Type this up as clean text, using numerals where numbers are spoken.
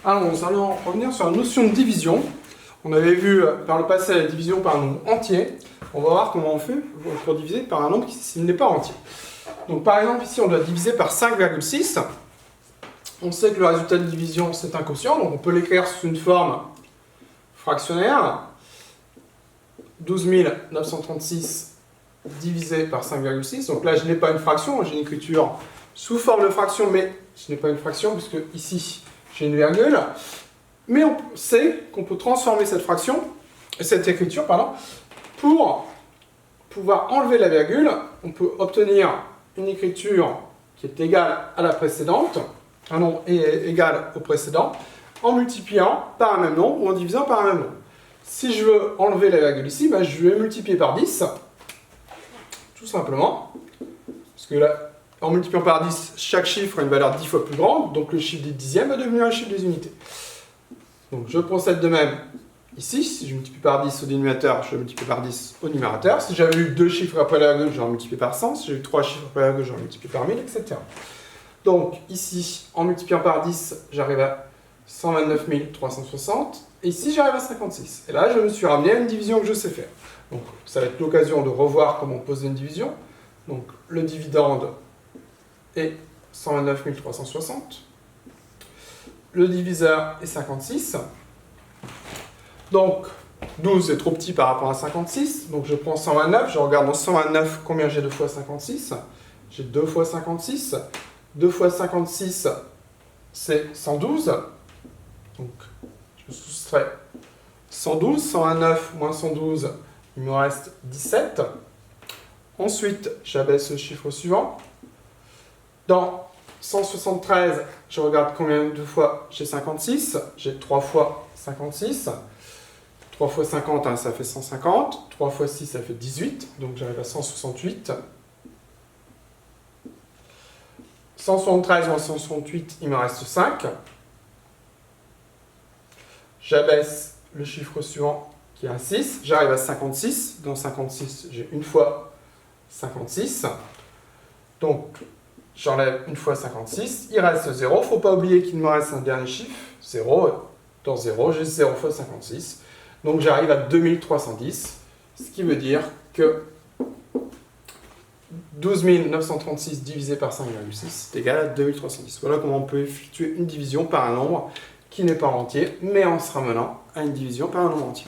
Alors, nous allons revenir sur la notion de division. On avait vu par le passé la division par un nombre entier. On va voir comment on fait pour diviser par un nombre qui n'est pas entier. Donc par exemple, ici on doit diviser par 5,6. On sait que le résultat de division c'est un quotient, donc on peut l'écrire sous une forme fractionnaire. 12 936 divisé par 5,6. Donc là je n'ai pas une fraction, j'ai une écriture sous forme de fraction, mais je n'ai pas une fraction puisque ici j'ai une virgule. Mais on sait qu'on peut transformer cette écriture, pour pouvoir enlever la virgule. On peut obtenir une écriture qui est égale à la précédente, un nombre est égal au précédent, en multipliant par un même nombre ou en divisant par un même nombre. Si je veux enlever la virgule ici, je vais multiplier par 10, tout simplement, parce que là, en multipliant par 10, chaque chiffre a une valeur 10 fois plus grande, donc le chiffre des dixièmes va devenir un chiffre des unités. Donc je procède de même ici, si je multiplie par 10 au dénominateur, je multiplie par 10 au numérateur. Si j'avais eu 2 chiffres après la virgule, j'aurais multiplié par 100. Si j'ai eu 3 chiffres après la virgule, j'aurais multiplié par 1000, etc. Donc ici, en multipliant par 10, j'arrive à 129 360. Et ici, j'arrive à 56. Et là, je me suis ramené à une division que je sais faire. Donc ça va être l'occasion de revoir comment poser une division. Donc le dividende est 129 360. Le diviseur est 56. Donc, 12 est trop petit par rapport à 56. Donc, je prends 129. Je regarde dans 129 combien j'ai 2 fois 56. J'ai 2 fois 56. 2 fois 56, c'est 112. Donc, je soustrais 112. 129 moins 112, il me reste 17. Ensuite, j'abaisse le chiffre suivant. Dans 173, je regarde combien de fois j'ai 56. J'ai 3 fois 56. 3 fois 50, ça fait 150. 3 fois 6, ça fait 18. Donc j'arrive à 168. 173 moins 168, il me reste 5. J'abaisse le chiffre suivant qui est un 6. J'arrive à 56. Dans 56, j'ai une fois 56. Donc, j'enlève une fois 56, il reste 0. Il ne faut pas oublier qu'il me reste un dernier chiffre, 0. Dans 0, j'ai 0 fois 56. Donc j'arrive à 2310, ce qui veut dire que 12 936 divisé par 5,6 est égal à 2310. Voilà comment on peut effectuer une division par un nombre qui n'est pas entier, mais en se ramenant à une division par un nombre entier.